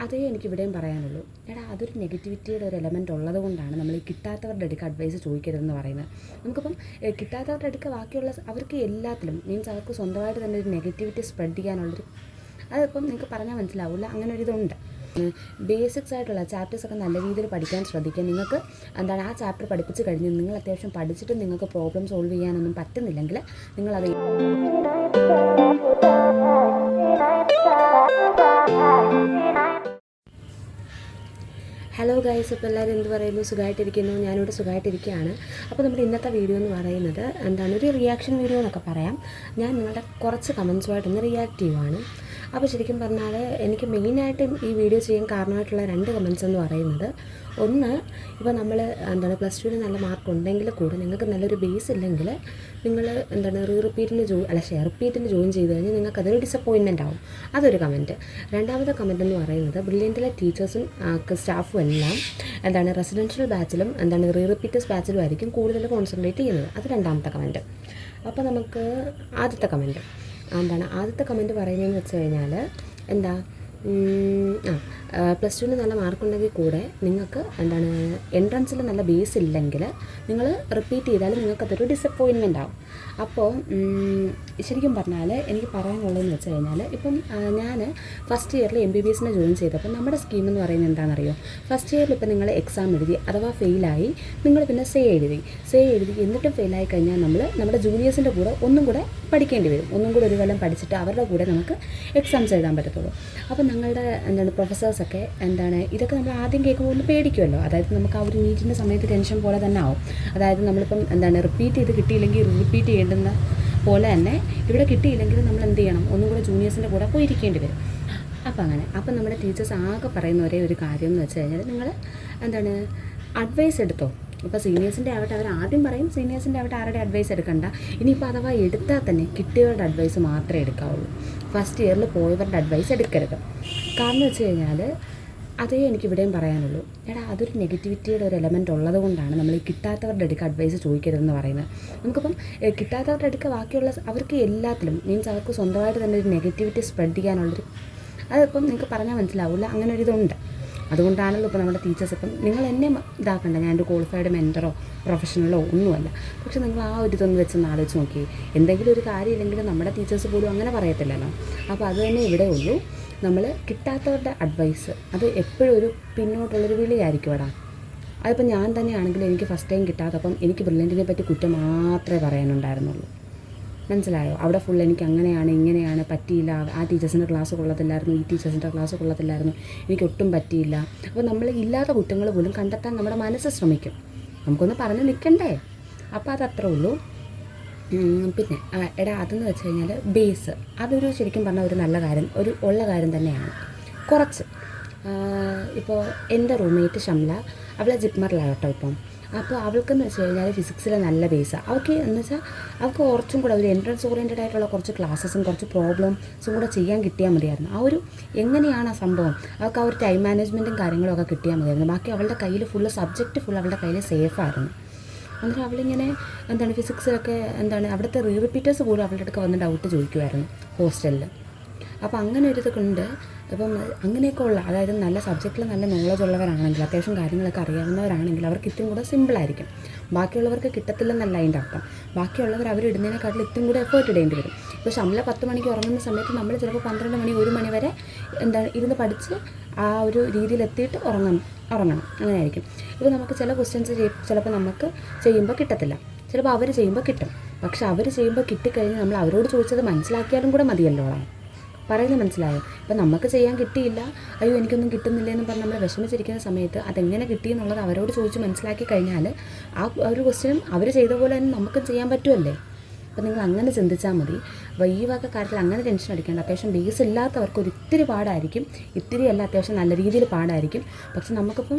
അതേ എനിക്കിവിടെയും പറയാനുള്ളൂ. എടാ, അതൊരു നെഗറ്റിവിറ്റിയുടെ ഒരു എലമെൻറ്റ് ഉള്ളത് കൊണ്ടാണ് നമ്മൾ ഈ കിട്ടാത്തവരുടെ അടുക്ക് അഡ്വൈസ് ചോദിക്കരുതെന്ന് പറയുന്നത്. നമുക്കിപ്പം കിട്ടാത്തവരുടെ അടുക്ക് ബാക്കിയുള്ള അവർക്ക് എല്ലാത്തിലും മീൻസ് അവർക്ക് സ്വന്തമായിട്ട് തന്നെ ഒരു നെഗറ്റിവിറ്റി സ്പ്രെഡ് ചെയ്യാനുള്ളൊരു അതിപ്പം നിങ്ങൾക്ക് പറഞ്ഞാൽ മനസ്സിലാവില്ല, അങ്ങനെ ഒരിതുണ്ട്. ബേസിക്സ് ആയിട്ടുള്ള ചാപ്റ്റേഴ്സൊക്കെ നല്ല രീതിയിൽ പഠിക്കാൻ ശ്രദ്ധിക്കുക. നിങ്ങൾക്ക് ആ ചാപ്റ്റർ പഠിപ്പിച്ച് കഴിഞ്ഞ് നിങ്ങൾ അത്യാവശ്യം പഠിച്ചിട്ട് നിങ്ങൾക്ക് പ്രോബ്ലം സോൾവ് ചെയ്യാനൊന്നും പറ്റുന്നില്ലെങ്കിൽ നിങ്ങളത് ഹലോ ഗൈസ്, ഇപ്പോൾ എല്ലാവരും എന്ത് പറയുന്നു? സുഖമായിട്ടിരിക്കുന്നു. ഞാനിവിടെ സുഖമായിട്ടിരിക്കുകയാണ്. അപ്പോൾ നമ്മുടെ ഇന്നത്തെ വീഡിയോ എന്ന് പറയുന്നത് ഒരു റിയാക്ഷൻ വീഡിയോ എന്നൊക്കെ പറയാം. ഞാൻ നിങ്ങളുടെ കുറച്ച് കമൻസുമായിട്ടൊന്ന് റിയാക്ട് ചെയ്യുവാണ്. അപ്പോൾ ശരിക്കും പറഞ്ഞാൽ എനിക്ക് മെയിനായിട്ടും ഈ വീഡിയോ ചെയ്യാൻ കാരണമായിട്ടുള്ള 2 കമൻസ് എന്ന് പറയുന്നത്, ഒന്ന്, ഇപ്പോൾ നമ്മൾ പ്ലസ് ടുവിന് നല്ല മാർക്ക് ഉണ്ടെങ്കിൽ കൂടെ നിങ്ങൾക്ക് നല്ലൊരു ബേസ് ഇല്ലെങ്കിൽ നിങ്ങൾ റിപ്പീറ്റിന് ജോയിൻ ചെയ്ത് കഴിഞ്ഞാൽ നിങ്ങൾക്ക് അതൊരു ഡിസപ്പോയിൻമെൻ്റ് ആവും. അതൊരു കമൻറ്റ്. രണ്ടാമത്തെ കമൻറ്റ് എന്ന് പറയുന്നത്, ബ്രില്യൻറ്റിലെ ടീച്ചേഴ്സും സ്റ്റാഫും എല്ലാം റെസിഡൻഷ്യൽ ബാച്ചിലും റിപ്പീറ്റേഴ്സ് ബാച്ചിലും ആയിരിക്കും കൂടുതൽ കോൺസെൻട്രേറ്റ് ചെയ്യുന്നത്. അത് രണ്ടാമത്തെ കമൻറ്റ്. അപ്പോൾ നമുക്ക് ആദ്യത്തെ കമൻറ്റ് പറയുന്നതെന്ന് വെച്ച് കഴിഞ്ഞാൽ പ്ലസ് ടുവിന് നല്ല മാർക്കുണ്ടെങ്കിൽ കൂടെ നിങ്ങൾക്ക് എൻട്രൻസിൽ നല്ല ബേസ് ഇല്ലെങ്കിൽ നിങ്ങൾ റിപ്പീറ്റ് ചെയ്താലും നിങ്ങൾക്കതൊരു ഡിസപ്പോയിൻമെൻ്റ് ആവും. അപ്പോൾ ശരിക്കും പറഞ്ഞാൽ എനിക്ക് പറയാനുള്ളതെന്ന് വെച്ച് കഴിഞ്ഞാൽ, ഇപ്പം ഞാൻ ഫസ്റ്റ് ഇയറിൽ MBBS ജോയിൻ ചെയ്തപ്പോൾ നമ്മുടെ സ്കീം എന്ന് പറയുന്നത് എന്താണെന്നറിയോ? ഫസ്റ്റ് ഇയറിൽ ഇപ്പം നിങ്ങൾ എക്സാം എഴുതി അഥവാ ഫെയിലായി നിങ്ങൾ പിന്നെ സേ എഴുതി എന്നിട്ടും ഫെയിലായി കഴിഞ്ഞാൽ നമ്മുടെ ജൂനിയേഴ്സിൻ്റെ കൂടെ ഒന്നും കൂടെ പഠിക്കേണ്ടി വരും. ഒന്നും കൂടെ ഒരു കൊല്ലം പഠിച്ചിട്ട് അവരുടെ കൂടെ നമുക്ക് എക്സാംസ് എഴുതാൻ പറ്റത്തുള്ളൂ. അപ്പോൾ ഞങ്ങളുടെ പ്രൊഫസേഴ്സൊക്കെ ഇതൊക്കെ നമ്മൾ ആദ്യം കേൾക്കുമ്പോൾ ഒന്ന് പേടിക്കുമല്ലോ. അതായത് നമുക്ക് ആ ഒരു നീറ്റിൻ്റെ സമയത്ത് ടെൻഷൻ പോലെ തന്നെ ആവും. അതായത് നമ്മളിപ്പം റിപ്പീറ്റ് ചെയ്ത് കിട്ടിയില്ലെങ്കിൽ റിപ്പീറ്റ് ചെയ്യേണ്ടുന്ന പോലെ തന്നെ ഇവിടെ കിട്ടിയില്ലെങ്കിൽ നമ്മൾ എന്ത് ചെയ്യണം? ഒന്നും കൂടെ ജൂനിയേഴ്സിൻ്റെ കൂടെ പോയിരിക്കേണ്ടി വരും. അപ്പം നമ്മുടെ ടീച്ചേഴ്സ് ആകെ പറയുന്ന ഒരേ ഒരു കാര്യം എന്ന് വെച്ച് കഴിഞ്ഞാൽ, നിങ്ങൾ അഡ്വൈസ് എടുത്തോ. ഇപ്പോൾ സീനിയേഴ്സിൻ്റെ ആവട്ടെ, അവർ ആദ്യം പറയും സീനിയേഴ്സിൻ്റെ ആവട്ടെ ആരുടെ അഡ്വൈസ് എടുക്കണ്ട. ഇനിയിപ്പോൾ അഥവാ എടുത്താൽ തന്നെ കിട്ടിയവരുടെ അഡ്വൈസ് മാത്രമേ എടുക്കാവുള്ളൂ. ഫസ്റ്റ് ഇയറിൽ പോയവരുടെ അഡ്വൈസ് എടുക്കരുത്. കാരണം വെച്ച് കഴിഞ്ഞാൽ അതേ എനിക്കിവിടെയും പറയാനുള്ളൂ. എടാ, അതൊരു നെഗറ്റിവിറ്റിയുടെ ഒരു എലമെൻറ്റ് ഉള്ളത് കൊണ്ടാണ് നമ്മൾ ഈ കിട്ടാത്തവരുടെ അടുക്ക് അഡ്വൈസ് ചോദിക്കരുതെന്ന് പറയുന്നത്. നമുക്കിപ്പം കിട്ടാത്തവരുടെ അടുക്ക് ബാക്കിയുള്ള അവർക്ക് എല്ലാത്തിലും മീൻസ് അവർക്ക് സ്വന്തമായിട്ട് തന്നെ ഒരു നെഗറ്റിവിറ്റി സ്പ്രെഡ് ചെയ്യാനുള്ളൊരു അതിപ്പം നിങ്ങൾക്ക് പറഞ്ഞാൽ മനസ്സിലാവില്ല, അങ്ങനെ ഒരിതുണ്ട്. അതുകൊണ്ടാണല്ലോ ഇപ്പോൾ നമ്മുടെ ടീച്ചേഴ്സ് ഇപ്പം നിങ്ങൾ എന്നെ ഇതാക്കണ്ട, ഞാനൊരു ക്വാളിഫൈഡ് മെൻറ്ററോ പ്രൊഫഷണലോ ഒന്നുമല്ല. പക്ഷെ നിങ്ങൾ ആ ഒരു ഇതൊന്ന് വെച്ചൊന്ന് ആലോചിച്ച് നോക്കി. എന്തെങ്കിലും ഒരു കാര്യമില്ലെങ്കിൽ നമ്മുടെ ടീച്ചേഴ്സ് പോലും അങ്ങനെ പറയത്തില്ലല്ലോ. അപ്പോൾ അത് തന്നെ ഇവിടെ ഉള്ളൂ. നമ്മൾ കിട്ടാത്തവരുടെ അഡ്വൈസ് അത് എപ്പോഴും ഒരു പിന്നോട്ടുള്ളൊരു വിളിയായിരിക്കും. അതിപ്പോൾ ഞാൻ തന്നെയാണെങ്കിലും എനിക്ക് ഫസ്റ്റ് ടൈം കിട്ടാത്തപ്പം എനിക്ക് ബ്രില്യൻറ്റിനെ പറ്റി കുറ്റം മാത്രമേ പറയാനുണ്ടായിരുന്നുള്ളൂ. മനസ്സിലായോ? അവിടെ ഫുൾ എനിക്ക് അങ്ങനെയാണ് ഇങ്ങനെയാണ് പറ്റിയില്ല, ആ ടീച്ചേഴ്സിൻ്റെ ക്ലാസ് കൊള്ളത്തില്ലായിരുന്നു, ഈ ടീച്ചേഴ്സിൻ്റെ ക്ലാസ് കൊള്ളത്തില്ലായിരുന്നു, എനിക്ക് ഒട്ടും പറ്റിയില്ല. അപ്പോൾ നമ്മൾ ഇല്ലാത്ത കുറ്റങ്ങൾ പോലും കണ്ടെത്താൻ നമ്മുടെ മനസ്സ് ശ്രമിക്കും. നമുക്കൊന്ന് പറഞ്ഞ് നിൽക്കണ്ടേ? അപ്പോൾ അതത്രേ ഉള്ളൂ. പിന്നെ എടാ, അതെന്ന് വെച്ച് കഴിഞ്ഞാൽ ബേസ് അതൊരു ശരിക്കും പറഞ്ഞാൽ ഒരു നല്ല കാര്യം, ഒരു ഉള്ള കാര്യം തന്നെയാണ്. കുറച്ച് ഇപ്പോൾ എൻ്റെ റൂംമേറ്റ് ഷംല, അവളെ ജിപ്മറിലാണ് കേട്ടോ ഇപ്പം. അപ്പോൾ അവൾക്കെന്ന് വെച്ച് കഴിഞ്ഞാൽ ഫിസിക്സിൽ നല്ല ബേസാണ്. അവൾക്ക് എന്ന് വെച്ചാൽ അവൾക്ക് കുറച്ചും കൂടെ ഒരു എൻട്രൻസ് ഓറിയൻറ്റഡ് ആയിട്ടുള്ള കുറച്ച് ക്ലാസ്സസും കുറച്ച് പ്രോബ്ലംസും കൂടെ ചെയ്യാൻ കിട്ടിയാൽ മതിയായിരുന്നു. ആ ഒരു എങ്ങനെയാണ് ആ സംഭവം, അവൾക്ക് ആ ഒരു ടൈം മാനേജ്മെൻറ്റും കാര്യങ്ങളൊക്കെ കിട്ടിയാൽ മതിയായിരുന്നു. ബാക്കി അവളുടെ കയ്യിൽ സബ്ജക്റ്റ് അവളുടെ കയ്യിൽ സേഫായിരുന്നു. എന്നിട്ട് അവളിങ്ങനെ ഫിസിക്സിലൊക്കെ അവിടുത്തെ റിപ്പീറ്റേഴ്സ് പോലും അവളുടെ അടുത്ത് വന്ന് ഡൗട്ട് ചോദിക്കുമായിരുന്നു ഹോസ്റ്റലിൽ. അപ്പോൾ അങ്ങനെ ഒരു ഇതൊക്കെ ഉണ്ട്. അപ്പം അങ്ങനെയൊക്കെ ഉള്ള, അതായത് നല്ല സബ്ജക്റ്റിൽ നല്ല നോളജ് ഉള്ളവരാണെങ്കിൽ, അത്യാവശ്യം കാര്യങ്ങളൊക്കെ അറിയാവുന്നവരാണെങ്കിൽ അവർക്ക് ഇത്തിരി കൂടെ സിമ്പിളായിരിക്കും. ബാക്കിയുള്ളവർക്ക് കിട്ടത്തില്ലെന്നല്ല അതിൻ്റെ അർത്ഥം. ബാക്കിയുള്ളവർ അവരിടുന്നതിനെക്കാട്ടിൽ ഇത്തിരി കൂടെ എഫേർട്ട് ഇടേണ്ടി വരും. ഇപ്പോൾ ഷംല 10 മണിക്ക് ഉറങ്ങുന്ന സമയത്ത് നമ്മൾ ചിലപ്പോൾ 12 മണി 1 മണി വരെ ഇരുന്ന് പഠിച്ച് ആ ഒരു രീതിയിലെത്തിയിട്ട് ഉറങ്ങണം. അങ്ങനെയായിരിക്കും. ഇപ്പോൾ നമുക്ക് ചില ക്വസ്റ്റ്യൻസ് ചിലപ്പോൾ നമുക്ക് ചെയ്യുമ്പോൾ കിട്ടത്തില്ല, ചിലപ്പോൾ അവർ ചെയ്യുമ്പോൾ കിട്ടും. പക്ഷെ അവർ ചെയ്യുമ്പോൾ കിട്ടിക്കഴിഞ്ഞ് നമ്മൾ അവരോട് ചോദിച്ചത് മനസ്സിലാക്കിയാലും കൂടെ മതിയല്ലോ. പറയുന്നത് മനസ്സിലായോ? ഇപ്പം നമുക്ക് ചെയ്യാൻ കിട്ടിയില്ല, അയ്യോ എനിക്കൊന്നും കിട്ടുന്നില്ല എന്ന് പറഞ്ഞ് നമ്മൾ വിഷമിച്ചിരിക്കുന്ന സമയത്ത് അതെങ്ങനെ കിട്ടിയെന്നുള്ളത് അവരോട് ചോദിച്ച് മനസ്സിലാക്കി കഴിഞ്ഞാൽ ആ ഒരു ക്വസ്റ്റ്യനും അവർ ചെയ്ത പോലെ തന്നെ നമുക്കും ചെയ്യാൻ പറ്റുമല്ലേ? അപ്പോൾ നിങ്ങൾ അങ്ങനെ ചിന്തിച്ചാൽ മതി. അപ്പോൾ ഈ വക കാര്യത്തിൽ അങ്ങനെ ടെൻഷൻ അടിക്കേണ്ട. അത്യാവശ്യം ബേസ് ഇല്ലാത്തവർക്ക് ഒരിത്തിരി പാടായിരിക്കും, ഇത്തിരി അല്ല അത്യാവശ്യം നല്ല രീതിയിൽ പാടായിരിക്കും. പക്ഷെ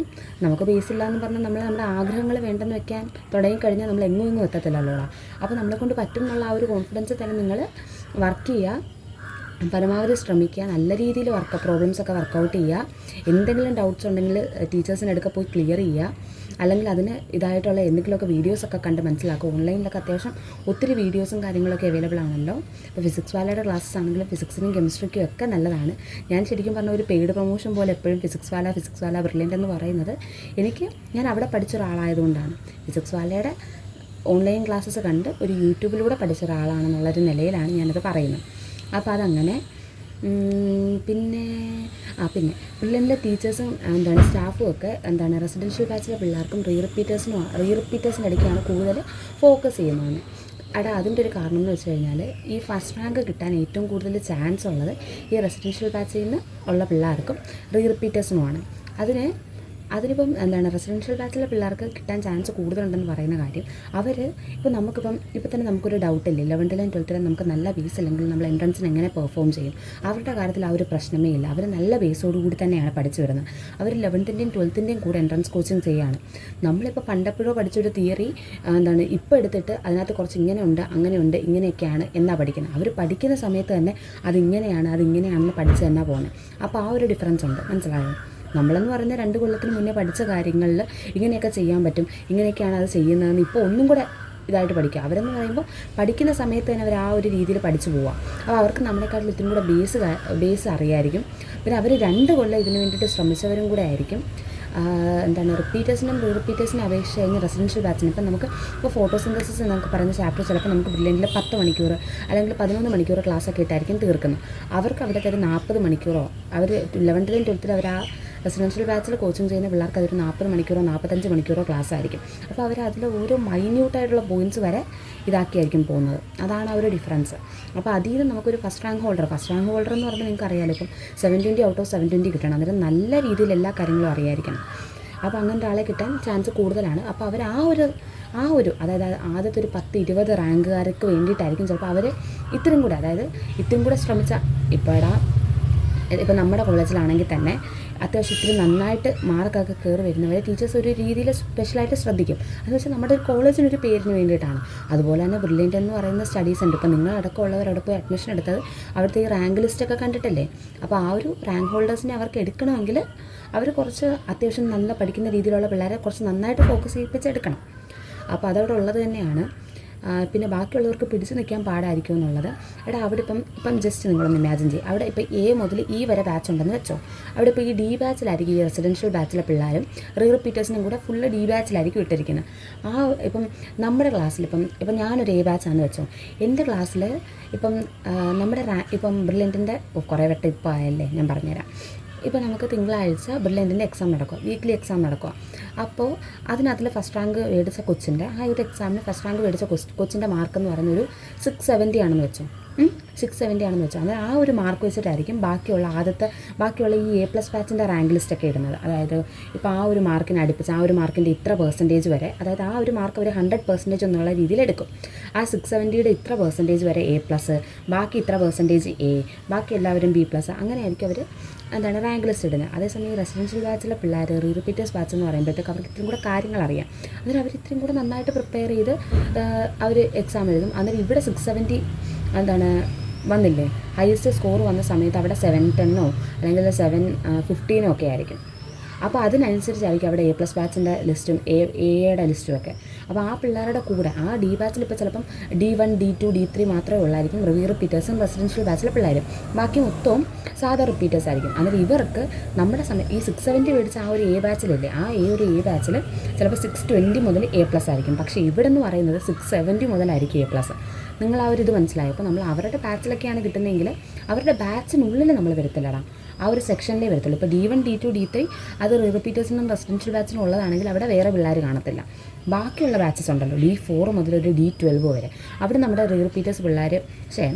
നമുക്ക് ബേസ് ഇല്ല എന്ന് പറഞ്ഞാൽ നമ്മുടെ ആഗ്രഹങ്ങൾ വേണ്ടെന്ന് വെക്കാൻ തുടങ്ങിക്കഴിഞ്ഞാൽ നമ്മൾ എങ്ങും എത്തത്തില്ലല്ലോ. അപ്പോൾ നമ്മളെ കൊണ്ട് പറ്റും എന്നുള്ള ആ ഒരു കോൺഫിഡൻസ് തന്നെ നിങ്ങൾ വർക്ക് ചെയ്യുക, പരമാവധി ശ്രമിക്കുക, നല്ല രീതിയിൽ പ്രോബ്ലംസൊക്കെ വർക്കൗട്ട് ചെയ്യുക. എന്തെങ്കിലും ഡൗട്ട്സ് ഉണ്ടെങ്കിൽ ടീച്ചേഴ്സിൻ്റെ അടുക്ക പോയി ക്ലിയർ ചെയ്യുക. അല്ലെങ്കിൽ അതിന് ഇതായിട്ടുള്ള എന്തെങ്കിലുമൊക്കെ വീഡിയോസൊക്കെ കണ്ട് മനസ്സിലാക്കുക. ഓൺലൈനിലൊക്കെ അത്യാവശ്യം ഒത്തിരി വീഡിയോസും കാര്യങ്ങളൊക്കെ അവൈലബിൾ ആണല്ലോ. ഇപ്പോൾ ഫിസിക്സ് വാലയുടെ ക്ലാസ്സസ് ആണെങ്കിലും ഫിസിക്സിനും കെമിസ്ട്രിക്കും ഒക്കെ നല്ലതാണ്. ഞാൻ ശരിക്കും പറഞ്ഞ ഒരു പെയ്ഡ് പ്രൊമോഷൻ പോലെ എപ്പോഴും ഫിസിക്സ് വാല ബ്രില്യൻ്റ് എന്ന് പറയുന്നത് ഞാൻ അവിടെ പഠിച്ച ഒരാളായതുകൊണ്ടാണ്. ഫിസിക്സ് വാലയുടെ ഓൺലൈൻ ക്ലാസ്സസ് കണ്ട് ഒരു യൂട്യൂബിലൂടെ പഠിച്ച ഒരാളാണെന്നുള്ളൊരു നിലയിലാണ് ഞാനത് പറയുന്നത്. അപ്പോൾ അതങ്ങനെ. പിന്നെ ബ്രില്യൻ്റിലെ ടീച്ചേഴ്സും സ്റ്റാഫും ഒക്കെ റെസിഡൻഷ്യൽ ബാച്ചിലെ പിള്ളേർക്കും റീ റിപ്പീറ്റേഴ്സിൻ്റെ ഇടയ്ക്കാണ് കൂടുതൽ ഫോക്കസ് ചെയ്യുന്നതെന്ന്. അതിൻ്റെ ഒരു കാരണം എന്ന് വെച്ച് കഴിഞ്ഞാൽ ഈ ഫസ്റ്റ് റാങ്ക് കിട്ടാൻ ഏറ്റവും കൂടുതൽ ചാൻസ് ഉള്ളത് ഈ റെസിഡൻഷ്യൽ ബാച്ചിൽ നിന്ന് ഉള്ള പിള്ളേർക്കും റീ റിപ്പീറ്റേഴ്സിനുമാണ്. അതിനിപ്പം റെസിഡൻഷ്യൽ ബാച്ചിലെ പിള്ളേർക്ക് കിട്ടാൻ ചാൻസ് കൂടുതലുണ്ടെന്ന് പറയുന്ന കാര്യം ഇപ്പോൾ തന്നെ നമുക്കൊരു ഡൗട്ടില്ല. 11ലും 12ലും നമുക്ക് നല്ല ബേസ് അല്ലെങ്കിൽ നമ്മൾ എൻട്രൻസിന് എങ്ങനെ പെർഫോം ചെയ്യും. അവരുടെ കാര്യത്തിൽ ആ ഒരു പ്രശ്നമേ ഇല്ല. അവർ നല്ല ബേസോടുകൂടി തന്നെയാണ് പഠിച്ചു വരുന്നത്. അവർ 11ൻ്റെയും 12ൻ്റെയും കൂടെ എൻട്രൻസ് കോച്ചിങ് ചെയ്യുകയാണ്. നമ്മളിപ്പോൾ പണ്ടെപ്പോഴോ പഠിച്ചൊരു തിയറി ഇപ്പോൾ എടുത്തിട്ട് അതിനകത്ത് കുറച്ച് ഇങ്ങനെയുണ്ട് അങ്ങനെയുണ്ട് ഇങ്ങനെയൊക്കെയാണ് എന്നാണ് പഠിക്കുന്നത്. അവർ പഠിക്കുന്ന സമയത്ത് തന്നെ അതിങ്ങനെയാണെന്ന് പഠിച്ച് തന്നെ പോകുന്നത്. അപ്പോൾ ആ ഒരു ഡിഫറൻസ് ഉണ്ട്. മനസ്സിലായോ? നമ്മളെന്ന് പറയുന്നത് 2 കൊല്ലത്തിന് മുന്നേ പഠിച്ച കാര്യങ്ങളിൽ ഇങ്ങനെയൊക്കെ ചെയ്യാൻ പറ്റും, ഇങ്ങനെയൊക്കെയാണ് അത് ചെയ്യുന്നതെന്ന് ഇപ്പോൾ ഒന്നും കൂടെ ഇതായിട്ട് പഠിക്കുക. അവരെന്ന് പറയുമ്പോൾ പഠിക്കുന്ന സമയത്ത് തന്നെ അവർ ആ ഒരു രീതിയിൽ പഠിച്ചു പോവുക. അപ്പോൾ അവർക്ക് നമ്മളെക്കാട്ടിൽ ഇത്തിരി കൂടെ ബേസ് അറിയായിരിക്കും. പിന്നെ അവർ 2 കൊല്ലം ഇതിന് വേണ്ടിയിട്ട് ശ്രമിച്ചവരും കൂടെ ആയിരിക്കും. റിപ്പീറ്റേഴ്സിനും റീ റിപ്പീറ്റേഴ്സിനും അപേക്ഷിച്ച് കഴിഞ്ഞ് റെസിഡൻഷ്യൽ ബാച്ചിന് ഇപ്പോൾ ഫോട്ടോസിന്തസിസ് നമുക്ക് പറയുന്ന ചാപ്റ്റർ ചിലപ്പോൾ നമുക്ക് ബ്രില്യൻ്റിൽ 10 മണിക്കൂർ അല്ലെങ്കിൽ 11 മണിക്കൂർ ക്ലാസ്സൊക്കെ ഇട്ടായിരിക്കും തീർക്കുന്നത്. അവർക്ക് അവിടുത്തെ ഒരു 40 മണിക്കൂറോ അവർ 11ലും 12ലും അവർ ആ റെസിഡൻഷ്യൽ ബാച്ചിൽ കോച്ചിങ് ചെയ്യുന്ന പിള്ളേർക്ക് അതൊരു 40 മണിക്കൂറോ 45 മണിക്കൂറോ ക്ലാസ് ആയിരിക്കും. അപ്പോൾ അവർ അതിൽ ഓരോ മൈന്യൂട്ടായിട്ടുള്ള പോയിൻറ്റ്സ് വരെ ഇതാക്കിയായിരിക്കും പോകുന്നത്. അതാണ് ആ ഒരു ഡിഫറൻസ്. അപ്പോൾ അതിൽ നിന്ന് നമുക്കൊരു ഫസ്റ്റ് റാങ്ക് ഹോൾഡർ എന്ന് പറഞ്ഞാൽ നിങ്ങൾക്ക് അറിയാമല്ലോ, ഇപ്പം 720 ഔട്ട് ഓഫ് 720 കിട്ടണം. അന്നേരം നല്ല രീതിയിൽ എല്ലാ കാര്യങ്ങളും അറിയായിരിക്കണം. അപ്പോൾ അങ്ങനത്തെ ആളെ കിട്ടാൻ ചാൻസ് കൂടുതലാണ്. അപ്പോൾ അവർ ആ ഒരു അതായത് ആദ്യത്തെ ഒരു 10-20 റാങ്കുകാർക്ക് വേണ്ടിയിട്ടായിരിക്കും ചിലപ്പോൾ അവർ ഇത്രയും കൂടെ ശ്രമിച്ച ഇപ്പോൾ നമ്മുടെ കോളേജിലാണെങ്കിൽ തന്നെ അത്യാവശ്യം ഇത്തിരി നന്നായിട്ട് മാർക്കൊക്കെ കയറി വരുന്നവരെ ടീച്ചേഴ്സ് ഒരു രീതിയിൽ സ്പെഷ്യലായിട്ട് ശ്രദ്ധിക്കും. അതെന്ന് വെച്ചാൽ നമ്മുടെ ഒരു കോളേജിനൊരു പേരിന് വേണ്ടിയിട്ടാണ്. അതുപോലെ തന്നെ ബ്രില്യൻ്റ് എന്ന് പറയുന്ന സ്റ്റഡീസ് ഉണ്ട്. ഇപ്പോൾ നിങ്ങളടക്കമുള്ളവരവിടെ പോയി അഡ്മിഷൻ എടുത്തത് അവിടുത്തെ ഈ റാങ്ക് ലിസ്റ്റൊക്കെ കണ്ടിട്ടല്ലേ. അപ്പോൾ ആ ഒരു റാങ്ക് ഹോൾഡേഴ്സിനെ അവർക്ക് എടുക്കണമെങ്കിൽ അവർ കുറച്ച് അത്യാവശ്യം നല്ല പഠിക്കുന്ന രീതിയിലുള്ള പിള്ളേരെ കുറച്ച് നന്നായിട്ട് ഫോക്കസ് ചെയ്യിപ്പിച്ചെടുക്കണം. അപ്പോൾ അതവിടെ ഉള്ളത് തന്നെയാണ്. പിന്നെ ബാക്കിയുള്ളവർക്ക് പിടിച്ചു നിൽക്കാൻ പാടായിരിക്കും എന്നുള്ളത്. അവിടെ ഇപ്പം ജസ്റ്റ് നിങ്ങളൊന്ന് ഇമാജിൻ ചെയ്യും. അവിടെ ഇപ്പോൾ എ മുതൽ ഇ വരെ ബാച്ച് ഉണ്ടെന്ന് വെച്ചോ. അവിടെ ഇപ്പോൾ ഈ ഡി ബാച്ചിലായിരിക്കും ഈ റെസിഡൻഷ്യൽ ബാച്ചിലെ പിള്ളേരും റീ റിപ്പീറ്റേഴ്സിനും കൂടെ ഫുള്ള് ഡി ബാച്ചിലായിരിക്കും ഇട്ടിരിക്കുന്നത്. നമ്മുടെ ക്ലാസ്സിൽ ഇപ്പം ഞാനൊരു എ ബാച്ചാണെന്ന് വെച്ചോ. എൻ്റെ ക്ലാസ്സിൽ ഇപ്പം ബ്രില്യൻറ്റിൻ്റെ കുറേ വട്ടം ഇപ്പോൾ ആയല്ലേ, ഞാൻ പറഞ്ഞുതരാം. ഇപ്പോൾ നമുക്ക് തിങ്കളാഴ്ച ബ്രില്യൻറ്റിൻ്റെ എക്സാം നടക്കുക, വീക്ക്ലി എക്സാം നടക്കുക. അപ്പോൾ അതിനകത്തിൽ ഫസ്റ്റ് റാങ്ക് മേടിച്ച കൊച്ചിൻ്റെ ആ ഒരു എക്സാമിന് ഫസ്റ്റ് റാങ്ക് മേടിച്ച കൊച്ചിൻ്റെ മാർക്കെന്ന് പറയുന്ന ഒരു 670 ആണെന്ന് വെച്ചോ. 670 ആണെന്ന് വെച്ചാൽ അത് ആ ഒരു മാർക്ക് വെച്ചിട്ടായിരിക്കും ബാക്കിയുള്ള ഈ A+ ബാച്ചിൻ്റെ റാങ്ക് ലിസ്റ്റൊക്കെ ഇടുന്നത്. അതായത് ഇപ്പോൾ ആ ഒരു മാർക്കിന് അടുപ്പിച്ച് ആ ഒരു മാർക്കിൻ്റെ ഇത്ര പെർസെൻറ്റേജ് വരെ, അതായത് ആ ഒരു മാർക്ക് ഒരു 100% എന്നുള്ള രീതിയിൽ എടുക്കും. ആ 670യുടെ ഇത്ര പെർസെൻറ്റേജ് വരെ A+, ബാക്കി ഇത്ര പെർസെൻറ്റേജ് A, ബാക്കി എല്ലാവരും B+, അങ്ങനെയായിരിക്കും അവർ റാങ്ക് ലിസ്റ്റ് ഇടുന്നത്. അതേസമയം റെസിഡൻഷ്യൽ ബാച്ചിലെ പിള്ളേർ റീ റിപ്പീറ്റേഴ്സ് ബാച്ച് എന്ന് പറയുമ്പോഴത്തേക്ക് അവർക്ക് ഇത്രയും കൂടെ കാര്യങ്ങൾ അറിയാം. അന്നേരം അവർ ഇത്രയും കൂടെ നന്നായിട്ട് പ്രിപ്പയർ ചെയ്ത് അവർ എക്സാം എഴുതും. അന്നേരം ഇവിടെ 670 വന്നില്ലേ, ഹയസ്റ്റ് സ്കോർ വന്ന സമയത്ത് അവിടെ 710 അല്ലെങ്കിൽ 715 ഒക്കെ ആയിരിക്കും. അപ്പോൾ അതിനനുസരിച്ചായിരിക്കും അവിടെ A+ ബാച്ചിൻ്റെ ലിസ്റ്റും എയുടെ ലിസ്റ്റും ഒക്കെ. അപ്പോൾ ആ പിള്ളേരുടെ കൂടെ ആ ഡി ബാച്ചിൽ ഇപ്പോൾ ചിലപ്പം D1, D2, D3 മാത്രമേ ഉള്ളായിരിക്കും റീ റിപ്പീറ്റേഴ്സും റെസിഡൻഷ്യൽ ബാച്ചിലെ പിള്ളേരും. ബാക്കി മൊത്തവും സാധാ റിപ്പീറ്റേഴ്സ് ആയിരിക്കും. അന്നേരം ഇവർക്ക് നമ്മുടെ ഈ 670 മേടിച്ച ആ ഒരു A ബാച്ചിലില്ലേ, ആ ഒരു A ബാച്ചിൽ ചിലപ്പോൾ 620 മുതൽ A+ ആയിരിക്കും. പക്ഷേ ഇവിടെ എന്ന് പറയുന്നത് 670 മുതലായിരിക്കും A+. നിങ്ങൾ ആ ഒരു ഇത് മനസ്സിലായോ? അപ്പോൾ നമ്മൾ അവരുടെ ബാച്ചിലൊക്കെയാണ് കിട്ടുന്നതെങ്കിൽ അവരുടെ ബാച്ചിനുള്ളിൽ നമ്മൾ വരത്തില്ലടാ, ആ ഒരു സെക്ഷനിലേ വരത്തുള്ളൂ. ഇപ്പോൾ D1, D2, D3 അത് റീ റിപ്പീറ്റേഴ്സിനും റെസിഡൻഷ്യൽ ബാച്ചിനും ഉള്ളതാണെങ്കിൽ അവിടെ വേറെ പിള്ളേർ കാണത്തില്ല. ബാക്കിയുള്ള ബാച്ചസ് ഉണ്ടല്ലോ D4 മുതൽ ഒരു D12 വരെ, അവിടെ നമ്മുടെ റീ റിപ്പീറ്റേഴ്സ് പിള്ളേർ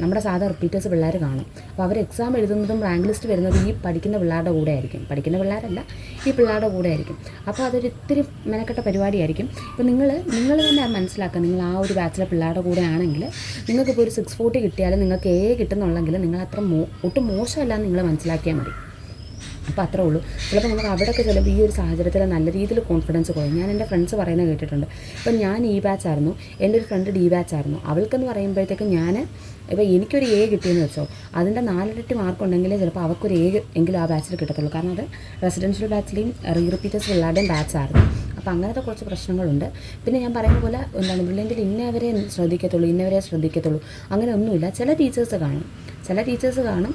നമ്മുടെ സാധാ റിപ്പീറ്റേഴ്സ് പിള്ളേർ കാണും. അപ്പോൾ അവർ എക്സാം എഴുതുന്നതും റാങ്ക് ലിസ്റ്റ് വരുന്നതും ഈ പഠിക്കുന്ന പിള്ളേരുടെ കൂടെ ആയിരിക്കും. പഠിക്കുന്ന പിള്ളേരല്ല, ഈ പിള്ളേരുടെ കൂടെ ആയിരിക്കും. അപ്പോൾ അതൊരു ഇത്തിരി മെനക്കെട്ട പരിപാടിയായിരിക്കും. ഇപ്പോൾ നിങ്ങൾ തന്നെ മനസ്സിലാക്കുക, നിങ്ങൾ ആ ഒരു ബാച്ചിലെ പിള്ളേരുടെ കൂടെ ആണെങ്കിൽ നിങ്ങൾക്കിപ്പോൾ ഒരു 640 കിട്ടിയാലും നിങ്ങൾക്ക് A കിട്ടുന്നുണ്ടെങ്കിൽ നിങ്ങൾ അത്ര ഒട്ടും മോശമല്ല എന്ന് നിങ്ങൾ മനസ്സിലാക്കിയാൽ മതി. അപ്പോൾ അത്രേ ഉള്ളൂ. ചിലപ്പോൾ നമുക്ക് അവിടെയൊക്കെ ചിലപ്പോൾ ഈ ഒരു സാഹചര്യത്തിൽ നല്ല രീതിയിൽ കോൺഫിഡൻസ് കുറയും. ഞാൻ എൻ്റെ ഫ്രണ്ട്സ് പറയുന്നത് കേട്ടിട്ടുണ്ട്. ഇപ്പം ഞാൻ E ബാച്ചായിരുന്നു, എൻ്റെ ഒരു ഫ്രണ്ട് D ബാച്ചായിരുന്നു. അവൾക്കെന്ന് പറയുമ്പോഴത്തേക്കും ഇപ്പോൾ എനിക്കൊരു A കിട്ടിയെന്ന് വെച്ചോ, അതിൻ്റെ 4 ഇരട്ടി മാർക്ക് ഉണ്ടെങ്കിലേ ചിലപ്പോൾ അവൾക്കൊരു A എങ്കിലും ആ ബാച്ചിൽ കിട്ടത്തുള്ളൂ. കാരണം അത് റെസിഡൻഷ്യൽ ബാച്ചിലെയും റീ റിപ്പീറ്റേഴ്സ് പിള്ളേരുടെയും ബാച്ചായിരുന്നു. അപ്പോൾ അങ്ങനത്തെ കുറച്ച് പ്രശ്നങ്ങളുണ്ട്. പിന്നെ ഞാൻ പറയുന്ന പോലെ എന്താണ് ബ്രില്യൻറ്റിൽ ഇന്നവരെ ശ്രദ്ധിക്കത്തുള്ളൂ അങ്ങനെ ഒന്നുമില്ല. ചില ടീച്ചേഴ്സ് കാണും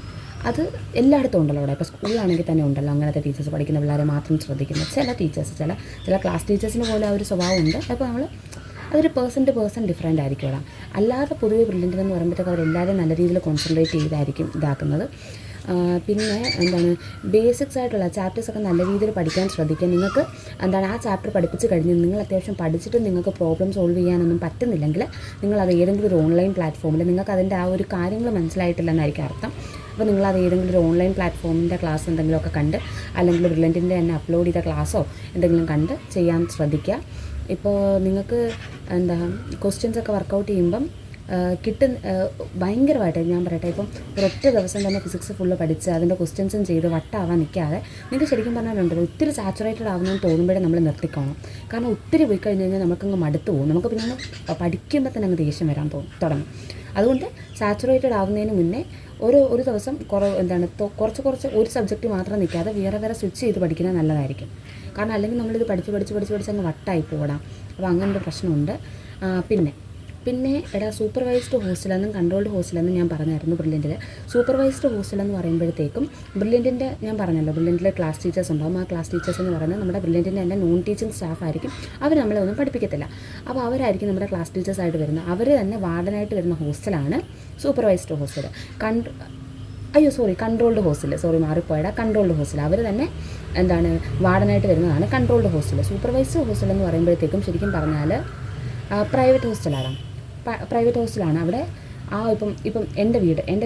അത് എല്ലായിടത്തും ഉണ്ടല്ലോ. അവിടെ ഇപ്പോൾ സ്കൂളിലാണെങ്കിൽ തന്നെ ഉണ്ടല്ലോ അങ്ങനത്തെ ടീച്ചേഴ്സ് പഠിക്കുന്ന പിള്ളേരെ മാത്രം ശ്രദ്ധിക്കുന്ന ചില ടീച്ചേഴ്സ്, ചില ക്ലാസ് ടീച്ചേഴ്സിന് പോലെ ആ ഒരു സ്വഭാവമുണ്ട്. അപ്പോൾ നമ്മൾ അതൊരു പേഴ്സൺ ടു പേഴ്സൺ ഡിഫറെൻ്റ് ആയിരിക്കും അവിടെ. അല്ലാതെ പൊതുവെ ബ്രില്യൻ്റ് എന്ന് പറയുമ്പോഴത്തേക്ക് അവരെല്ലാവരും നല്ല രീതിയിൽ കോൺസെൻട്രേറ്റ് ചെയ്തായിരിക്കും ഇതാക്കുന്നത്. പിന്നെ എന്താണ് ബേസിക്സ് ആയിട്ടുള്ള ചാപ്റ്റേഴ്സൊക്കെ നല്ല രീതിയിൽ പഠിക്കാൻ ശ്രദ്ധിക്കുക. നിങ്ങൾക്ക് എന്താണ് ആ ചാപ്റ്റർ പഠിപ്പിച്ച് കഴിഞ്ഞ് നിങ്ങൾ അത്യാവശ്യം പഠിച്ചിട്ട് നിങ്ങൾക്ക് പ്രോബ്ലം സോൾവ് ചെയ്യാനൊന്നും പറ്റുന്നില്ലെങ്കിൽ നിങ്ങളത് ഏതെങ്കിലും ഒരു ഓൺലൈൻ പ്ലാറ്റ്ഫോമിൽ നിങ്ങൾക്ക് അതിൻ്റെ ആ ഒരു കാര്യങ്ങൾ മനസ്സിലായിട്ടില്ലെന്നായിരിക്കും അർത്ഥം. അപ്പോൾ നിങ്ങളത് ഏതെങ്കിലും ഒരു ഓൺലൈൻ പ്ലാറ്റ്ഫോമിൻ്റെ ക്ലാസ് എന്തെങ്കിലുമൊക്കെ കണ്ട് അല്ലെങ്കിൽ ബ്രില്യൻറ്റിൻ്റെ തന്നെ അപ്ലോഡ് ചെയ്ത ക്ലാസ്സോ എന്തെങ്കിലും കണ്ട് ചെയ്യാൻ ശ്രദ്ധിക്കുക. ഇപ്പോൾ നിങ്ങൾക്ക് ക്വസ്റ്റ്യൻസൊക്കെ വർക്കൗട്ട് ചെയ്യുമ്പം ഭയങ്കരമായിട്ട് ഞാൻ പറയട്ടെ, ഇപ്പം ഒരൊറ്റ ദിവസം തന്നെ ഫിസിക്സ് ഫുള്ള് പഠിച്ച് അതിൻ്റെ ക്വസ്റ്റ്യൻസും ചെയ്ത് വട്ടാവാൻ നിൽക്കാതെ നിങ്ങൾക്ക് ശരിക്കും പറഞ്ഞാലുണ്ടല്ലോ ഒത്തിരി സാച്ചുറേറ്റഡ് ആവുന്നതെന്ന് തോന്നുമ്പോഴേ നമ്മൾ നിർത്തിക്കോണം. കാരണം ഒത്തിരി പോയി കഴിഞ്ഞ് കഴിഞ്ഞാൽ നമുക്കങ്ങ് മടുത്തു പോകും. നമുക്ക് പിന്നെ പഠിക്കുമ്പോൾ തന്നെ അങ്ങ് ദേഷ്യം വരാൻ തുടങ്ങും. അതുകൊണ്ട് സാച്ചുറേറ്റഡ് ആവുന്നതിന് മുന്നേ ഒരു ദിവസം കുറച്ച് ഒരു സബ്ജക്റ്റ് മാത്രം നിൽക്കാതെ വേറെ സ്വിച്ച് ചെയ്ത് പഠിക്കുന്നത് നല്ലതായിരിക്കും. കാരണം അല്ലെങ്കിൽ നമ്മളിത് പഠിച്ച് അങ്ങ് വട്ടായി പോകണം. അപ്പോൾ അങ്ങനൊരു പ്രശ്നമുണ്ട്. പിന്നെ സൂപ്പർവൈസ്ഡ് ഹോസ്റ്റലെന്നും കൺട്രോൾഡ് ഹോസ്റ്റലെന്നും ഞാൻ പറഞ്ഞായിരുന്നു ബ്രില്യൻറ്റിൽ. സൂപ്പർവൈസ്ഡ് ഹോസ്റ്റലെന്ന് പറയുമ്പോഴത്തേക്കും ബ്രില്യൻറ്റിൻ്റെ ഞാൻ പറഞ്ഞല്ലോ ബ്രില്യൻറ്റിൽ ക്ലാസ് ടീച്ചേഴ്സ് ഉണ്ടാകും. ആ ക്ലാസ് ടീച്ചേഴ്സ് എന്ന് പറയുന്നത് നമ്മുടെ ബ്രില്യൻറ്റിൻ്റെ തന്നെ നോൺ ടീച്ചിങ് സ്റ്റാഫ് ആയിരിക്കും. അവർ നമ്മളെ ഒന്നും പഠിപ്പിക്കത്തില്ല. അപ്പോൾ അവരായിരിക്കും നമ്മുടെ ക്ലാസ് ടീച്ചേഴ്സായിട്ട് വരുന്നത്. അവർ തന്നെ വാർഡനായിട്ട് വരുന്ന ഹോസ്റ്റലാണ് supervised hostel. Controlled hostel, controlled hostel. അവർ തന്നെ വാർഡനായിട്ട് വരുന്നതാണ് കൺട്രോൾഡ് ഹോസ്റ്റൽ. സൂപ്പർവൈസ്ഡ് ഹോസ്റ്റൽ എന്ന് പറയുമ്പോഴത്തേക്കും ശരിക്കും പറഞ്ഞാൽ പ്രൈവറ്റ് ഹോസ്റ്റലാണ്. അവിടെ ഇപ്പം എൻ്റെ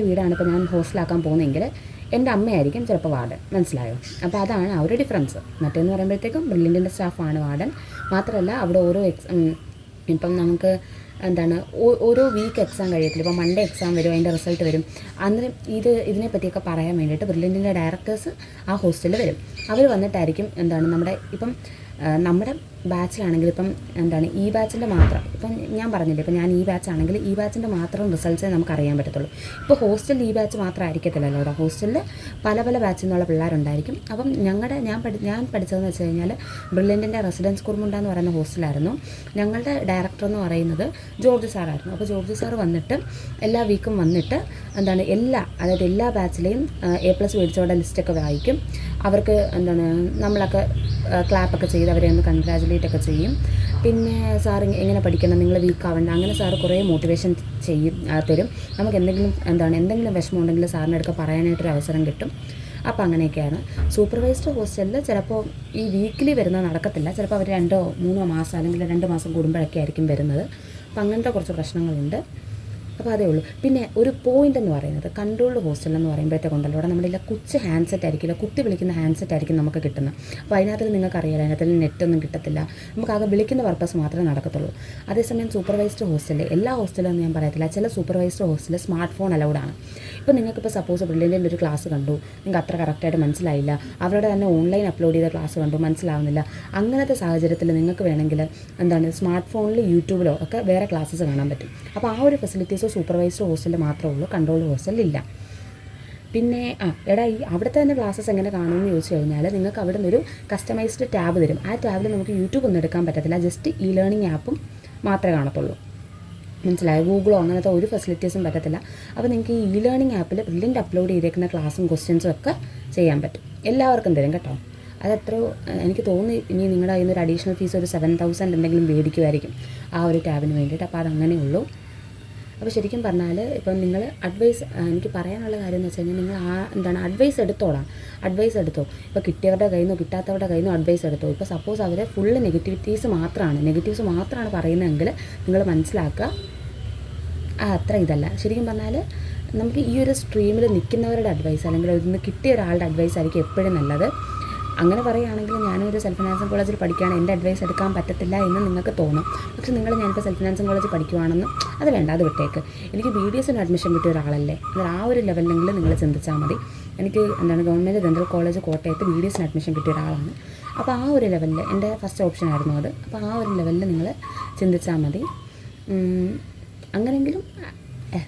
വീടാണ് ഇപ്പോൾ ഞാൻ ഹോസ്റ്റലാക്കാൻ പോകുന്നതെങ്കിൽ എൻ്റെ അമ്മയായിരിക്കും ചിലപ്പോൾ വാർഡൻ. മനസ്സിലായോ? അപ്പോൾ അതാണ് ആ ഒരു ഡിഫറൻസ്. മറ്റേന്ന് പറയുമ്പോഴത്തേക്കും ബ്രില്യൻറ്റിൻ്റെ സ്റ്റാഫാണ് വാർഡൻ. മാത്രമല്ല അവിടെ ഓരോ ഇപ്പം നമുക്ക് ഓരോ വീക്ക് എക്സാം കഴിയത്തില്ല. ഇപ്പോൾ മൺഡേ എക്സാം വരും, അതിൻ്റെ റിസൾട്ട് വരും. അന്നേരം ഇതിനെ പറ്റിയൊക്കെ പറയാൻ വേണ്ടിയിട്ട് ബ്രില്യൻറ്റിൻ്റെ ഡയറക്ടേഴ്സ് ആ ഹോസ്റ്റലിൽ വരും. അവർ വന്നിട്ടായിരിക്കും നമ്മുടെ ബാച്ചിലാണെങ്കിൽ ഇപ്പം ഈ ബാച്ചിൻ്റെ മാത്രം ഇപ്പം ഞാൻ പറഞ്ഞില്ലേ, ഇപ്പം ഞാൻ ഈ ബാച്ചാണെങ്കിൽ ഈ ബാച്ചിൻ്റെ മാത്രം റിസൾട്ട്സേ നമുക്ക് അറിയാൻ പറ്റത്തുള്ളൂ. ഇപ്പോൾ ഹോസ്റ്റലിൽ ഈ ബാച്ച് മാത്രം ആയിരിക്കത്തില്ലല്ലോ. അവിടെ ഹോസ്റ്റലിൽ പല ബാച്ചിൽ നിന്നുള്ള പിള്ളേരുണ്ടായിരിക്കും. അപ്പം ഞാൻ പഠിച്ചതെന്ന് വെച്ച് കഴിഞ്ഞാൽ ബ്രില്യൻറ്റിൻ്റെ റെസിഡൻസ് കുർമുണ്ട എന്ന് പറയുന്ന ഹോസ്റ്റലായിരുന്നു. ഞങ്ങളുടെ ഡയറക്ടർ എന്ന് പറയുന്നത് ജോർജ് സാറായിരുന്നു. അപ്പോൾ ജോർജ് സാർ വന്നിട്ട് എല്ലാ വീക്കും വന്നിട്ട് എല്ലാ ബാച്ചിലെയും A+ മേടിച്ചവരുടെ ലിസ്റ്റൊക്കെ വായിക്കും. അവർക്ക് നമ്മളൊക്കെ ക്ലാപ്പൊക്കെ ചെയ്ത് അവരെ ഒന്ന് കൺഗ്രാജുലേറ്റ് ഒക്കെ ചെയ്യും. പിന്നെ സാർ എങ്ങനെ പഠിക്കണം, നിങ്ങൾ വീക്കാവണ്ട, അങ്ങനെ സാർ കുറേ മോട്ടിവേഷൻ തരും. നമുക്ക് എന്തെങ്കിലും വിഷമം ഉണ്ടെങ്കിൽ സാറിൻ്റെ അടുക്ക പറയാനായിട്ടൊരു അവസരം കിട്ടും. അപ്പോൾ അങ്ങനെയൊക്കെയാണ്. സൂപ്പർവൈസ്ഡ് ഹോസ്റ്റലിൽ ചിലപ്പോൾ ഈ വീക്കിലി വരുന്നത് നടക്കത്തില്ല. ചിലപ്പോൾ അവർ 2-3 മാസം അല്ലെങ്കിൽ 2 മാസം കൂടുമ്പോഴൊക്കെ ആയിരിക്കും വരുന്നത്. അപ്പോൾ അങ്ങനത്തെ കുറച്ച് പ്രശ്നങ്ങളുണ്ട്. അപ്പോൾ അതേ ഉള്ളൂ. പിന്നെ ഒരു പോയിൻ്റ് എന്ന് പറയുന്നത് കൺട്രോൾഡ് ഹോസ്റ്റൽ എന്ന് പറയുമ്പോഴത്തേക്കുണ്ടല്ലോ അവിടെ നമ്മളില്ല ഹാൻഡ്സെറ്റ് ആയിരിക്കില്ല, കുത്തി വിളിക്കുന്ന ഹാൻഡ്സെറ്റ് ആയിരിക്കും നമുക്ക് കിട്ടുന്നത്. അപ്പോൾ അതിനകത്ത് നിങ്ങൾക്കറിയാലോ, അതിനകത്ത് നെറ്റൊന്നും കിട്ടത്തില്ല. നമുക്കാകെ വിളിക്കുന്ന പർപ്പസ് മാത്രമേ നടക്കത്തുള്ളൂ. അതേസമയം സൂപ്പർവൈസ്ഡ് ഹോസ്റ്റലിൽ എല്ലാ ഹോസ്റ്റലും ഞാൻ പറയത്തില്ല, ചില സൂപ്പർവൈസ്ഡ് ഹോസ്റ്റലിൽ സ്മാർട്ട് ഫോൺ അലൗഡാണ്. ഇപ്പോൾ നിങ്ങൾക്കിപ്പോൾ സപ്പോസ് ബ്രില്യൻറ്റിൻ്റെ ഒരു ക്ലാസ് കണ്ടു, നിങ്ങൾക്ക് അത്ര കറക്റ്റായിട്ട് മനസ്സിലായില്ല, അവരുടെ തന്നെ ഓൺലൈൻ അപ്ലോഡ് ചെയ്ത ക്ലാസ് കണ്ടു, മനസ്സിലാവുന്നില്ല. അങ്ങനത്തെ സാഹചര്യത്തിൽ നിങ്ങൾക്ക് വേണമെങ്കിൽ സ്മാർട്ട് ഫോണിൽ യൂട്യൂബിലോ ഒക്കെ വേറെ ക്ലാസ്സസ് കാണാൻ പറ്റും. അപ്പോൾ ആ ഒരു ഫെസിലിറ്റീസ് സൂപ്പർവൈസ്ഡ് ഹോസ്റ്റലിൽ മാത്രമേ ഉള്ളൂ, കൺട്രോൾഡ് ഹോസ്റ്റലിലില്ല. പിന്നെ അവിടുത്തെ തന്നെ ക്ലാസ്സസ് എങ്ങനെ കാണുമെന്ന് ചോദിച്ചു കഴിഞ്ഞാൽ നിങ്ങൾക്ക് അവിടെ നിന്നൊരു കസ്റ്റമൈസ്ഡ് ടാബ് തരും. ആ ടാബിൽ നമുക്ക് യൂട്യൂബ് ഒന്നും എടുക്കാൻ പറ്റത്തില്ല, ജസ്റ്റ് ലേണിംഗ് ആപ്പും മാത്രമേ കാണത്തുള്ളൂ. മനസ്സിലായോ? ഗൂഗിളോ അങ്ങനത്തെ ഒരു ഫെസിലിറ്റീസും പറ്റത്തില്ല. അപ്പോൾ നിങ്ങൾക്ക് ഈ ലേണിംഗ് ആപ്പിൽ ബ്രില്യൻറ്റ് അപ്ലോഡ് ചെയ്തേക്കുന്ന ക്ലാസ്സും ക്വസ്റ്റ്യൻസും ഒക്കെ ചെയ്യാൻ പറ്റും. എല്ലാവർക്കും തരും കേട്ടോ. അതെത്രയോ എനിക്ക് തോന്നി ഇനി നിങ്ങളുടെ കയ്യിൽ നിന്ന് ഒരു അഡീഷണൽ ഫീസ് ഒരു 7,000 എന്തെങ്കിലും മേടിക്കുമായിരിക്കും ആ ഒരു ടാബിന് വേണ്ടിയിട്ട്. അപ്പോൾ അതങ്ങനെ ഉള്ളൂ. അപ്പോൾ ശരിക്കും പറഞ്ഞാൽ ഇപ്പം നിങ്ങൾ എനിക്ക് പറയാനുള്ള കാര്യം എന്ന് വെച്ച് കഴിഞ്ഞാൽ നിങ്ങൾ അഡ്വൈസ് എടുത്തോ. ഇപ്പോൾ കിട്ടിയവരുടെ കയ്യിൽ നിന്നോ കിട്ടാത്തവരുടെ കയ്യിൽ നിന്നോ അഡ്വൈസ് എടുത്തോ. ഇപ്പോൾ സപ്പോസ് അവർ ഫുള്ള് നെഗറ്റീവ്സ് മാത്രമാണ് പറയുന്നതെങ്കിൽ നിങ്ങൾ മനസ്സിലാക്കുക അത്ര ഇതല്ല. ശരിക്കും പറഞ്ഞാൽ നമുക്ക് ഈ ഒരു സ്ട്രീമിൽ നിൽക്കുന്നവരുടെ അഡ്വൈസ് അല്ലെങ്കിൽ ഇതിന് കിട്ടിയ ഒരാളുടെ അഡ്വൈസ് ആയിരിക്കും എപ്പോഴും നല്ലത്. അങ്ങനെ പറയുകയാണെങ്കിൽ ഞാനൊരു സെൽഫ് ഫിനാൻസിങ് കോളേജിൽ പഠിക്കുകയാണ്, എൻ്റെ അഡ്വൈസ് എടുക്കാൻ പറ്റത്തില്ല എന്ന് നിങ്ങൾക്ക് തോന്നും. പക്ഷേ ഞാനിപ്പോൾ സെൽഫ് ഫിനാൻസിങ് കോളേജിൽ പഠിക്കുകയാണെന്ന് അത് വേണ്ട, അത് വിട്ടേക്ക്. എനിക്ക് BDSന് അഡ്മിഷൻ കിട്ടിയ ഒരാളല്ലേ, എന്നാൽ ആ ഒരു ലെവലിലെങ്കിലും നിങ്ങൾ ചിന്തിച്ചാൽ മതി. എനിക്ക് ഗവൺമെൻറ് ഡെൻ്റൽ കോളേജ് കോട്ടയത്ത് BDSന് അഡ്മിഷൻ കിട്ടിയ ഒരാളാണ്. അപ്പോൾ ആ ഒരു ലെവലിൽ എൻ്റെ ഫസ്റ്റ് ഓപ്ഷൻ ആയിരുന്നു അത്. അപ്പോൾ ആ ഒരു ലെവലിൽ നിങ്ങൾ ചിന്തിച്ചാൽ മതി. അങ്ങനെയെങ്കിലും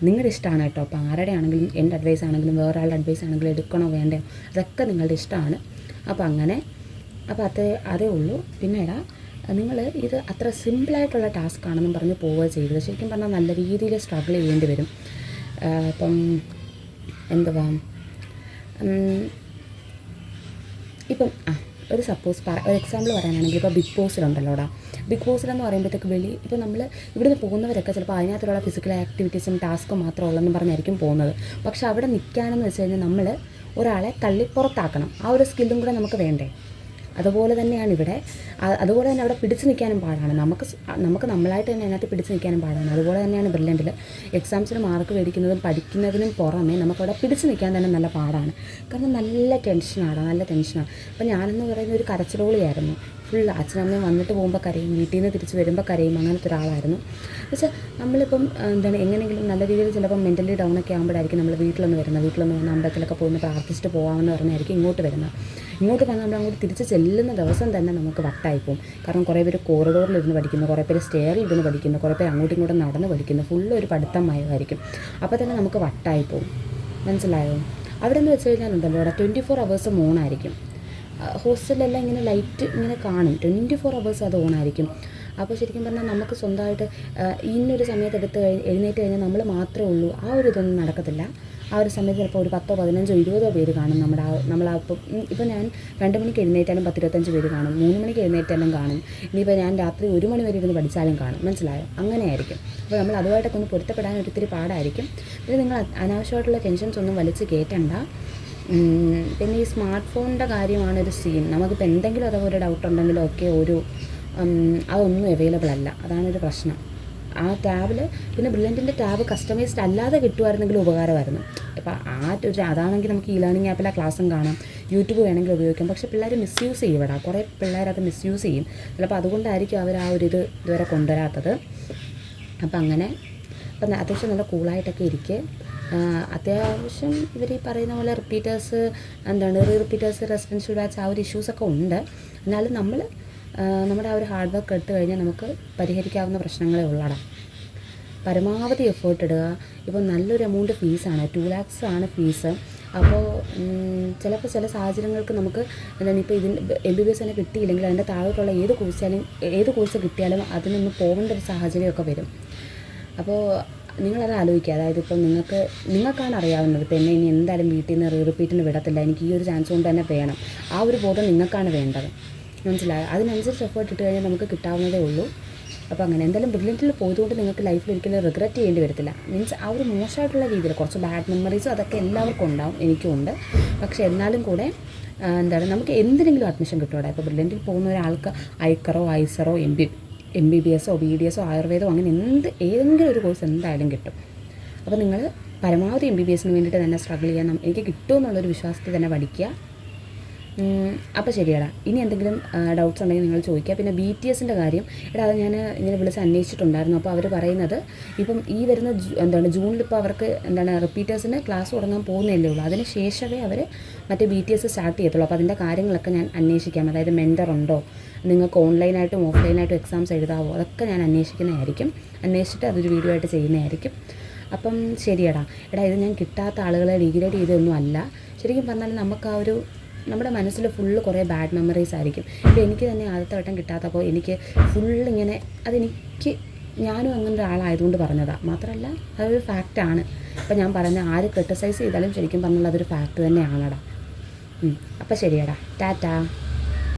നിങ്ങളുടെ ഇഷ്ടമാണ് കേട്ടോ. അപ്പോൾ ആരുടെ ആണെങ്കിലും എൻ്റെ അഡ്വൈസ് ആണെങ്കിലും വേറെ ആളുടെ അഡ്വൈസ് ആണെങ്കിലും എടുക്കണോ വേണ്ടയോ അതൊക്കെ നിങ്ങളുടെ ഇഷ്ടമാണ്. അപ്പോൾ അതേ ഉള്ളൂ. പിന്നെ നിങ്ങൾ ഇത് അത്ര സിമ്പിളായിട്ടുള്ള ടാസ്ക് ആണെന്നും പറഞ്ഞ് പോവുക ചെയ്തത്. ശരിക്കും പറഞ്ഞാൽ നല്ല രീതിയിൽ സ്ട്രഗിൾ ചെയ്യേണ്ടി വരും. ഇപ്പം എന്തുവാ, ഇപ്പം ഒരു സപ്പോസ് ഒരു എക്സാമ്പിൾ പറയാനാണെങ്കിൽ ഇപ്പോൾ ബിഗ് ബോസിലുണ്ടല്ലോടാ. ബിഗ് ബോസിലെന്ന് പറയുമ്പോഴത്തേക്ക് ഇപ്പോൾ നമ്മൾ ഇവിടുന്ന് പോകുന്നവരൊക്കെ ചിലപ്പോൾ അതിനകത്തുള്ള ഫിസിക്കൽ ആക്ടിവിറ്റീസും ടാസ്ക്കും മാത്രം ഉള്ളതെന്ന് പറഞ്ഞായിരിക്കും പോകുന്നത്. പക്ഷെ അവിടെ നിൽക്കാനെന്ന് വെച്ച് കഴിഞ്ഞാൽ നമ്മൾ ഒരാളെ തള്ളി പുറത്താക്കണം. ആ ഒരു സ്കില്ലും കൂടെ നമുക്ക് വേണ്ടേ? അതുപോലെ തന്നെയാണ് ഇവിടെ. അതുപോലെ തന്നെ അവിടെ പിടിച്ച് നിൽക്കാനും പാടാണ്. നമുക്ക് നമ്മളായിട്ട് തന്നെ അതിനകത്ത് പിടിച്ച് നിൽക്കാനും പാടാണ്. അതുപോലെ തന്നെയാണ് ബ്രില്യൻറ്റിൽ എക്സാംസിന് മാർക്ക് മേടിക്കുന്നതും പഠിക്കുന്നതിനും പുറമെ നമുക്കവിടെ പിടിച്ച് നിൽക്കാൻ തന്നെ നല്ല പാടാണ്. കാരണം നല്ല ടെൻഷനാണ്. അപ്പോൾ ഞാനെന്ന് പറയുന്ന ഒരു കരച്ചിലോളിയായിരുന്നു. ഫുൾ അച്ഛനമ്മയും വന്നിട്ട് പോകുമ്പോൾ കരയും, വീട്ടിൽ നിന്ന് തിരിച്ച് വരുമ്പോൾ കരയും, അങ്ങനത്തെ ഒരാളായിരുന്നു. എന്നുവെച്ചാൽ നമ്മളിപ്പം എങ്ങനെയെങ്കിലും നല്ല രീതിയിൽ ചിലപ്പം മെൻ്റലി ഡൗണൊക്കെ ആകുമ്പോഴായിരിക്കും നമ്മൾ വീട്ടിലൊന്ന് വന്ന് അമ്പലത്തിലൊക്കെ പോയി പ്രാർത്ഥിച്ചിട്ട് പോകാമെന്ന് പറഞ്ഞായിരിക്കും ഇങ്ങോട്ട് വന്ന് നമ്മൾ അങ്ങോട്ട് തിരിച്ച് ചെല്ലുന്ന ദിവസം തന്നെ നമുക്ക് വട്ടായിപ്പോവും. കാരണം കുറേ പേര് കോറിഡോറിലിരുന്ന് പഠിക്കുന്നു, കുറേ പേര് സ്റ്റെയറിലിരുന്ന് പഠിക്കുന്നു, കുറേ പേര് അങ്ങോട്ടും ഇങ്ങോട്ടും നടന്ന് പഠിക്കുന്നു. ഫുള്ള് ഒരു പഠിത്തമയമായിരിക്കും. അപ്പോൾ തന്നെ നമുക്ക് വട്ടായിപ്പോവും. മനസ്സിലായോ? അവിടെ നിന്ന് വെച്ച് കഴിഞ്ഞാലുണ്ടല്ലോ, അവിടെ 24 hours ഓണായിരിക്കും. ഹോസ്റ്റലിലെല്ലാം ഇങ്ങനെ ലൈറ്റ് ഇങ്ങനെ കാണും, 24 hours അത് ഓണായിരിക്കും. അപ്പോൾ ശരിക്കും പറഞ്ഞാൽ നമുക്ക് സ്വന്തമായിട്ട് ഇന്നൊരു സമയത്ത് എഴുന്നേറ്റ് കഴിഞ്ഞാൽ നമ്മൾ മാത്രമേ ഉള്ളൂ, ആ ഒരു ഇതൊന്നും നടക്കത്തില്ല. ആ ഒരു സമയത്ത് ചിലപ്പോൾ ഒരു 10, 15, 20 പേര് കാണും. ഇപ്പോൾ ഞാൻ 2 മണിക്ക് എഴുന്നേറ്റാലും 10, 25 പേര് കാണും. 3 മണിക്ക് എഴുന്നേറ്റാലും കാണും. ഇനിയിപ്പോൾ ഞാൻ രാത്രി 1 മണി വരെ ഇരുന്ന് പഠിച്ചാലും കാണും. മനസ്സിലായോ? അങ്ങനെയായിരിക്കും. അപ്പോൾ നമ്മൾ അതുമായിട്ടൊക്കെ ഒന്ന് പൊരുത്തപ്പെടാൻ ഒത്തിരി പാടായിരിക്കും. പിന്നെ നിങ്ങൾ അനാവശ്യമായിട്ടുള്ള ടെൻഷൻസ് ഒന്നും വലിച്ച് കയറ്റണ്ട. പിന്നെ ഈ സ്മാർട്ട് ഫോണിൻ്റെ കാര്യമാണ് ഒരു സീൻ. നമുക്കിപ്പോൾ എന്തെങ്കിലും അതുപോലെ ഡൗട്ട് ഉണ്ടെങ്കിലോ ഒക്കെ അതൊന്നും അവൈലബിൾ അല്ല. അതാണൊരു പ്രശ്നം. ആ ടാബിൽ പിന്നെ ബ്രില്യൻറ്റിൻ്റെ ടാബ് കസ്റ്റമൈസ്ഡ് അല്ലാതെ കിട്ടുമായിരുന്നെങ്കിലും ഉപകാരമായിരുന്നു. ഇപ്പോൾ അതാണെങ്കിൽ നമുക്ക് ഈ ലേണിംഗ് ആപ്പിലെ ക്ലാസ്സും കാണാം, യൂട്യൂബ് വേണമെങ്കിൽ ഉപയോഗിക്കാം. പക്ഷേ പിള്ളേർ മിസ്യൂസ് ചെയ്യും. ഇവിടെ കുറേ പിള്ളേർ അത് മിസ്യൂസ് ചെയ്യും. ചിലപ്പോൾ അതുകൊണ്ടായിരിക്കും അവർ ആ ഒരു ഇതുവരെ കൊണ്ടുവരാത്തത്. അപ്പം അങ്ങനെ അപ്പം അത്യാവശ്യം നല്ല കൂളായിട്ടൊക്കെ ഇരിക്കുക. അത്യാവശ്യം ഇവർ ഈ പറയുന്ന പോലെ റിപ്പീറ്റേഴ്സ് റെസിഡൻഷ്യൽ ബാച്ച് ആ ഒരു ഇഷ്യൂസൊക്കെ ഉണ്ട്. എന്നാലും നമ്മുടെ ആ ഒരു ഹാർഡ് വർക്ക് എടുത്തു കഴിഞ്ഞാൽ നമുക്ക് പരിഹരിക്കാവുന്ന പ്രശ്നങ്ങളേ ഉള്ളടാ. പരമാവധി എഫേർട്ട് ഇടുക. ഇപ്പോൾ നല്ലൊരു എമൗണ്ട് ഫീസാണ്, 2 lakhs ആണ് ഫീസ്. അപ്പോൾ ചിലപ്പോൾ ചില സാഹചര്യങ്ങൾക്ക് നമുക്ക് ഇപ്പോൾ MBBS തന്നെ കിട്ടിയില്ലെങ്കിൽ അതിൻ്റെ താഴോട്ടുള്ള ഏത് കോഴ്സ് കിട്ടിയാലും അതിനൊന്ന് പോകേണ്ട ഒരു സാഹചര്യമൊക്കെ വരും. അപ്പോൾ നിങ്ങളത് ആലോചിക്കുക. അതായത് ഇപ്പം നിങ്ങൾക്കാണ് അറിയാവുന്നത്, ഇപ്പോൾ എന്നെ ഇനി എന്തായാലും വീട്ടിൽ നിന്ന് റിപ്പീറ്റിന് വിടത്തില്ല, എനിക്ക് ഈ ഒരു ചാൻസ് കൊണ്ട് തന്നെ വേണം. ആ ഒരു ബോധം നിങ്ങൾക്കാണ് വേണ്ടത്. മനസ്സിലായോ? അതിനനുസരിച്ച് എഫേർട്ട് ഇട്ട് കഴിഞ്ഞാൽ നമുക്ക് കിട്ടാവുന്നതേ ഉള്ളൂ. അപ്പോൾ അങ്ങനെ എന്തായാലും ബ്രില്യൻറ്റിൽ പോയതുകൊണ്ട് നിങ്ങൾക്ക് ലൈഫിൽ ഒരിക്കലും റിഗ്രറ്റ് ചെയ്യേണ്ടി വരത്തില്ല. മീൻസ് ആ ഒരു മോശമായിട്ടുള്ള രീതിയിൽ കുറച്ച് ബാഡ് മെമ്മറീസും അതൊക്കെ എല്ലാവർക്കും ഉണ്ടാവും, എനിക്കും ഉണ്ട്. പക്ഷേ എന്നാലും കൂടെ നമുക്ക് എന്തിനെങ്കിലും അഡ്മിഷൻ കിട്ടുമോ? ഇപ്പോൾ ബ്രില്യൻറ്റിൽ പോകുന്ന ഒരാൾക്ക് ഐക്കറോ ഐസറോ MBBS BDS ആയുർവേദമോ അങ്ങനെ ഏതെങ്കിലും ഒരു കോഴ്സ് എന്തായാലും കിട്ടും. അപ്പോൾ നിങ്ങൾ പരമാവധി MBBSന് വേണ്ടിയിട്ട് തന്നെ സ്ട്രഗിൾ ചെയ്യാൻ എനിക്ക് കിട്ടുമെന്നുള്ളൊരു വിശ്വാസത്തിൽ തന്നെ പഠിക്കുക. അപ്പോൾ ശരിയാടാ. ഇനി എന്തെങ്കിലും ഡൗട്ട്സ് ഉണ്ടെങ്കിൽ നിങ്ങൾ ചോദിക്കുക. പിന്നെ BTSൻ്റെ കാര്യം അത് ഞാൻ ഇങ്ങനെ വിളിച്ച് അന്വേഷിച്ചിട്ടുണ്ടായിരുന്നു. അപ്പോൾ അവർ പറയുന്നത് ഇപ്പം ഈ വരുന്ന ജൂണിൽ ഇപ്പോൾ അവർക്ക് റിപ്പീറ്റേഴ്സിന് ക്ലാസ് തുടങ്ങാൻ പോകുന്നതല്ലേ ഉള്ളൂ. അതിന് ശേഷമേ അവർ മറ്റേ BTS സ്റ്റാർട്ട് ചെയ്യത്തുള്ളൂ. അപ്പോൾ അതിൻ്റെ കാര്യങ്ങളൊക്കെ ഞാൻ അന്വേഷിക്കാം. അതായത് മെൻറ്റർ ഉണ്ടോ, നിങ്ങൾക്ക് ഓൺലൈനായിട്ടും ഓഫ്ലൈനായിട്ടും എക്സാംസ് എഴുതാവോ, അതൊക്കെ ഞാൻ അന്വേഷിക്കുന്നതായിരിക്കും. അന്വേഷിച്ചിട്ട് അതൊരു വീഡിയോ ആയിട്ട് ചെയ്യുന്നതായിരിക്കും. അപ്പം ശരിയടാ. ഇത് ഞാൻ കിട്ടാത്ത ആളുകളെ ഡിഗ്രേഡ് ചെയ്തൊന്നും അല്ല. ശരിക്കും പറഞ്ഞാൽ നമുക്ക് നമ്മുടെ മനസ്സിൽ ഫുള്ള് കുറേ ബാഡ് മെമ്മറീസ് ആയിരിക്കും. ഇപ്പോൾ എനിക്ക് തന്നെ ആദ്യത്തെ വട്ടം കിട്ടാത്തപ്പോൾ എനിക്ക് ഫുള്ളിങ്ങനെ ഞാനും അങ്ങനെ ഒരാളായതുകൊണ്ട് പറഞ്ഞതാണ്. മാത്രമല്ല അതൊരു ഫാക്റ്റാണ്. ഇപ്പോൾ ഞാൻ പറഞ്ഞ ആര് ക്രിട്ടിസൈസ് ചെയ്താലും ശരിക്കും പറഞ്ഞാൽ അതൊരു ഫാക്റ്റ് തന്നെയാണടാ. അപ്പോൾ ശരിയടാ. ടാറ്റാ.